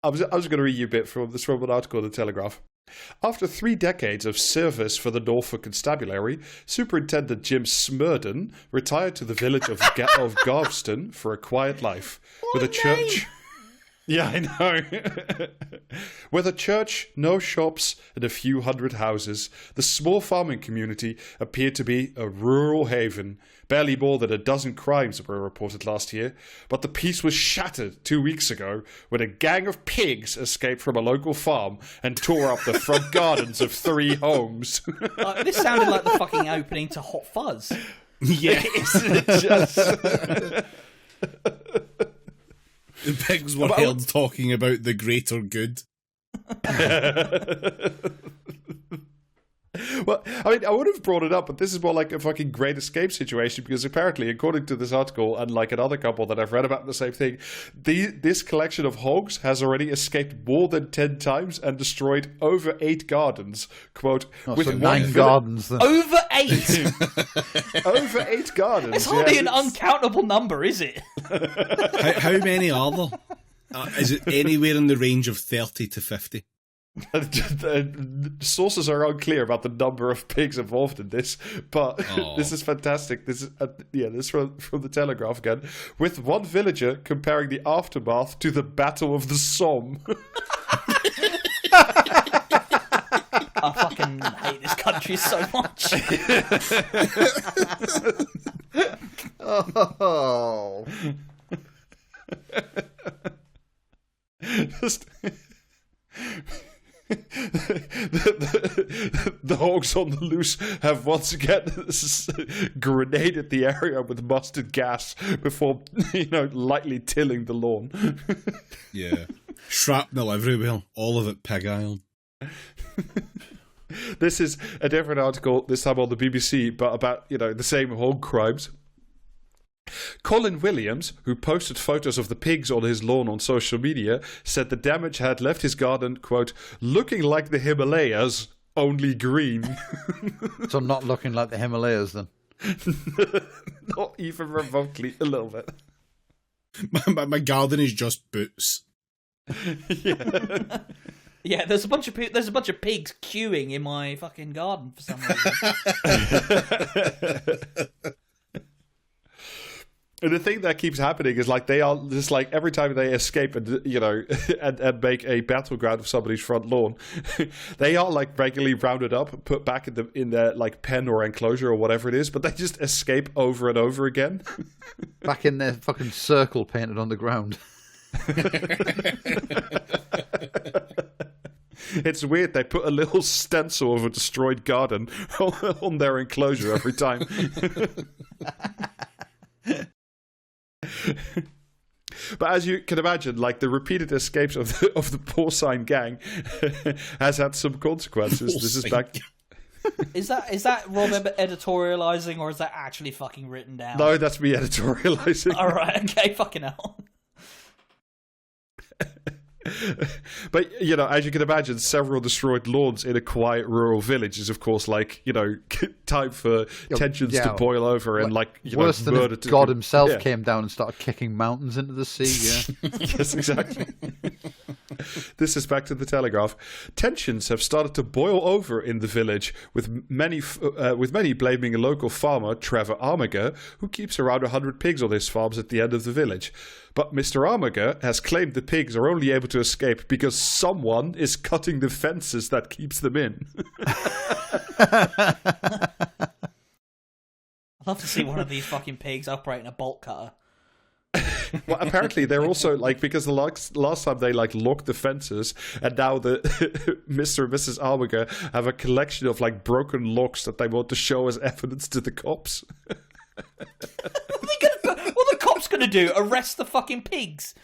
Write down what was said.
I was going to read you a bit from an article in the Telegraph. After 3 decades of service for the Norfolk Constabulary, Superintendent Jim Smurden retired to the village of Garveston for a quiet life. What with a name? church. Yeah, I know. With a church, no shops, and a few hundred houses, the small farming community appeared to be a rural haven. Barely more than a dozen crimes were reported last year, but the peace was shattered 2 weeks ago when a gang of pigs escaped from a local farm and tore up the front gardens of 3 homes. This sounded like the fucking opening to Hot Fuzz. Yeah, isn't it just? The pigs were held talking about the greater good. Well, I mean, I would have brought it up, but this is more like a fucking Great Escape situation, because apparently, according to this article, and like another couple that I've read about the same thing, this collection of hogs has already escaped more than 10 times and destroyed over 8 gardens. Quote, with so 9 gardens then. Over 8? Over 8 gardens. It's hardly an uncountable number, is it? How many are there? Is it anywhere in the range of 30 to 50? Sources are unclear about the number of pigs involved in this, but this is fantastic. This is this from the Telegraph again, with one villager comparing the aftermath to the Battle of the Somme. I fucking hate this country so much. Oh. Just... the hogs on the loose have once again grenaded the area with mustard gas before, lightly tilling the lawn. Yeah. Shrapnel everywhere. All of it pig iron. This is a different article, this time on the BBC, but about, the same hog crimes. Colin Williams, who posted photos of the pigs on his lawn on social media, said the damage had left his garden, quote, looking like the Himalayas, only green. So not looking like the Himalayas then? Not even remotely, a little bit. My garden is just boots. Yeah. Yeah, there's a bunch of pigs queuing in my fucking garden for some reason. And the thing that keeps happening is they are just every time they escape and and make a battleground of somebody's front lawn, they are regularly rounded up, put back in their pen or enclosure or whatever it is, but they just escape over and over again. Back in their fucking circle painted on the ground. It's weird. They put a little stencil of a destroyed garden on their enclosure every time. But as you can imagine, the repeated escapes of the porcine gang has had some consequences. This is back. Is that Rob editorializing, or is that actually fucking written down? No, that's me editorializing. All right, okay, fucking hell. But, as you can imagine, several destroyed lawns in a quiet rural village is, of course, time for tensions to boil over and, worse than murder. If God himself came down and started kicking mountains into the sea, yeah. Yes, exactly. This is back to the Telegraph. Tensions have started to boil over in the village, with many blaming a local farmer, Trevor Armiger, who keeps around 100 pigs on his farms at the end of the village. But Mr. Armiger has claimed the pigs are only able to escape because someone is cutting the fences that keeps them in. I'd love to see one of these fucking pigs operating a bolt cutter. Well, apparently they're also because the last time they locked the fences, and now the Mr. and Mrs. Armiger have a collection of broken locks that they want to show as evidence to the cops. What are the cops gonna do? Arrest the fucking pigs?